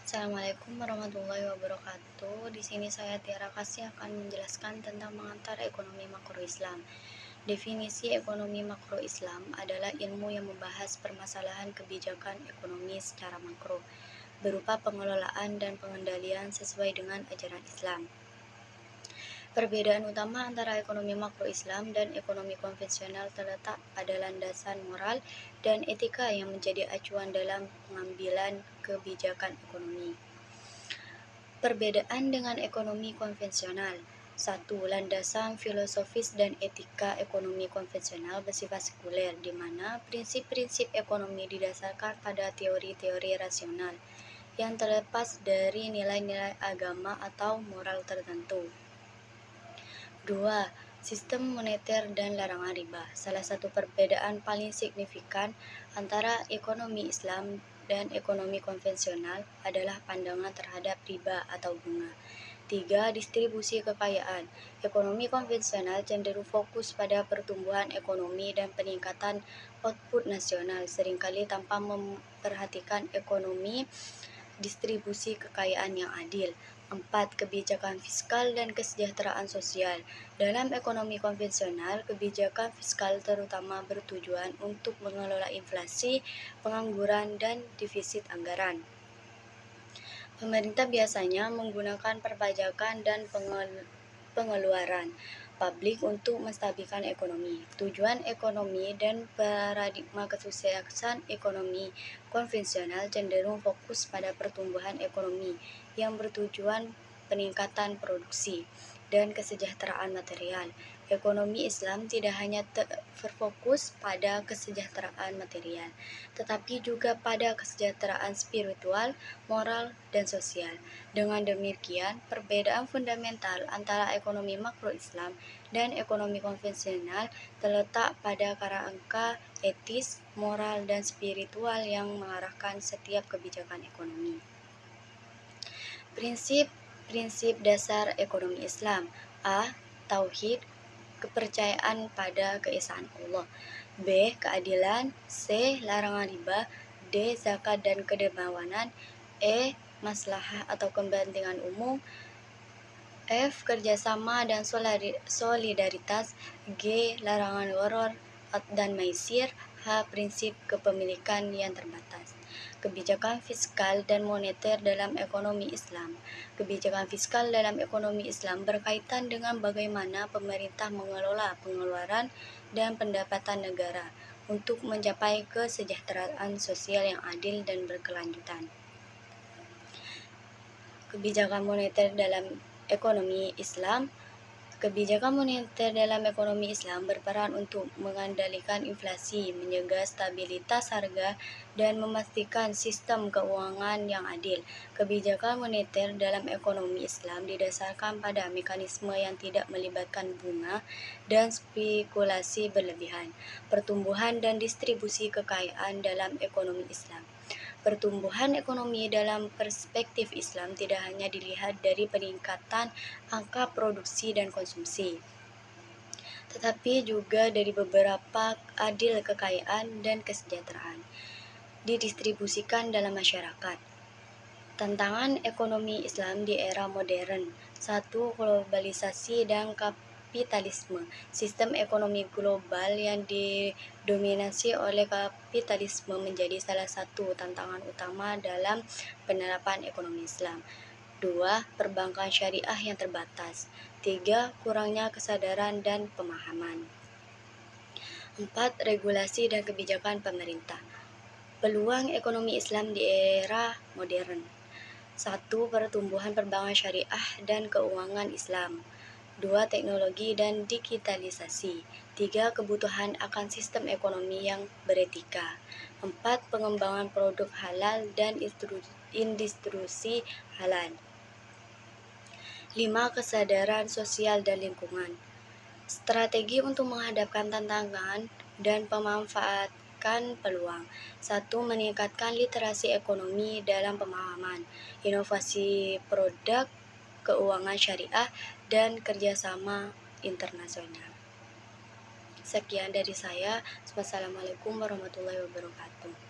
Assalamualaikum warahmatullahi wabarakatuh. Di sini saya Tiara Kasih akan menjelaskan tentang mengantar ekonomi makro Islam. Definisi ekonomi makro Islam adalah ilmu yang membahas permasalahan kebijakan ekonomi secara makro, berupa pengelolaan dan pengendalian sesuai dengan ajaran Islam. Perbedaan utama antara ekonomi makro Islam dan ekonomi konvensional terletak pada landasan moral dan etika yang menjadi acuan dalam pengambilan kebijakan ekonomi. Perbedaan dengan ekonomi konvensional. 1. Landasan filosofis dan etika ekonomi konvensional bersifat sekuler, di mana prinsip-prinsip ekonomi didasarkan pada teori-teori rasional yang terlepas dari nilai-nilai agama atau moral tertentu. 2. Sistem moneter dan larangan riba. Salah satu perbedaan paling signifikan antara ekonomi Islam dan ekonomi konvensional adalah pandangan terhadap riba atau bunga. 3. Distribusi kekayaan. Ekonomi konvensional cenderung fokus pada pertumbuhan ekonomi dan peningkatan output nasional, seringkali tanpa memperhatikan ekonomi distribusi kekayaan yang adil. 4. Kebijakan fiskal dan kesejahteraan sosial. Dalam ekonomi konvensional, kebijakan fiskal terutama bertujuan untuk mengelola inflasi, pengangguran, dan defisit anggaran. Pemerintah biasanya menggunakan perpajakan dan pengeluaran publik untuk menstabilkan ekonomi. Tujuan ekonomi dan paradigma kesuksesan ekonomi konvensional cenderung fokus pada pertumbuhan ekonomi yang bertujuan peningkatan produksi dan kesejahteraan material. Ekonomi Islam tidak hanya berfokus pada kesejahteraan material, tetapi juga pada kesejahteraan spiritual, moral, dan sosial. Dengan demikian, perbedaan fundamental antara ekonomi makro Islam dan ekonomi konvensional terletak pada kerangka etis, moral, dan spiritual yang mengarahkan setiap kebijakan ekonomi. Prinsip dasar ekonomi Islam. A. Tauhid, kepercayaan pada keesaan Allah. B. Keadilan. C. Larangan riba. D. Zakat dan kedermawanan. E. Maslahah atau kepentingan umum. F. Kerjasama dan solidaritas. G. Larangan gharar dan maisir. H. Prinsip kepemilikan yang terbatas. Kebijakan fiskal dan moneter dalam ekonomi Islam. Kebijakan fiskal dalam ekonomi Islam berkaitan dengan bagaimana pemerintah mengelola pengeluaran dan pendapatan negara untuk mencapai kesejahteraan sosial yang adil dan berkelanjutan. Kebijakan moneter dalam ekonomi Islam. Kebijakan moneter dalam ekonomi Islam berperan untuk mengendalikan inflasi, menjaga stabilitas harga, dan memastikan sistem keuangan yang adil. Kebijakan moneter dalam ekonomi Islam didasarkan pada mekanisme yang tidak melibatkan bunga dan spekulasi berlebihan. Pertumbuhan dan distribusi kekayaan dalam ekonomi Islam. Pertumbuhan ekonomi dalam perspektif Islam tidak hanya dilihat dari peningkatan angka produksi dan konsumsi, tetapi juga dari beberapa adil kekayaan dan kesejahteraan didistribusikan dalam masyarakat. Tantangan ekonomi Islam di era modern. 1. Globalisasi dan kapitalisme. Sistem ekonomi global yang didominasi oleh kapitalisme menjadi salah satu tantangan utama dalam penerapan ekonomi Islam. 2. Perbankan syariah yang terbatas. 3. Kurangnya kesadaran dan pemahaman. 4. Regulasi dan kebijakan pemerintah. Peluang ekonomi Islam di era modern. 1. Pertumbuhan perbankan syariah dan keuangan Islam. 2. Teknologi dan digitalisasi. 3. Kebutuhan akan sistem ekonomi yang beretika. 4. Pengembangan produk halal dan industri halal. 5. Kesadaran sosial dan lingkungan. Strategi untuk menghadapkan tantangan dan memanfaatkan peluang. 1. Meningkatkan literasi ekonomi dalam pemahaman, inovasi produk, keuangan syariah, dan kerjasama internasional. Sekian dari saya. Wassalamualaikum warahmatullahi wabarakatuh.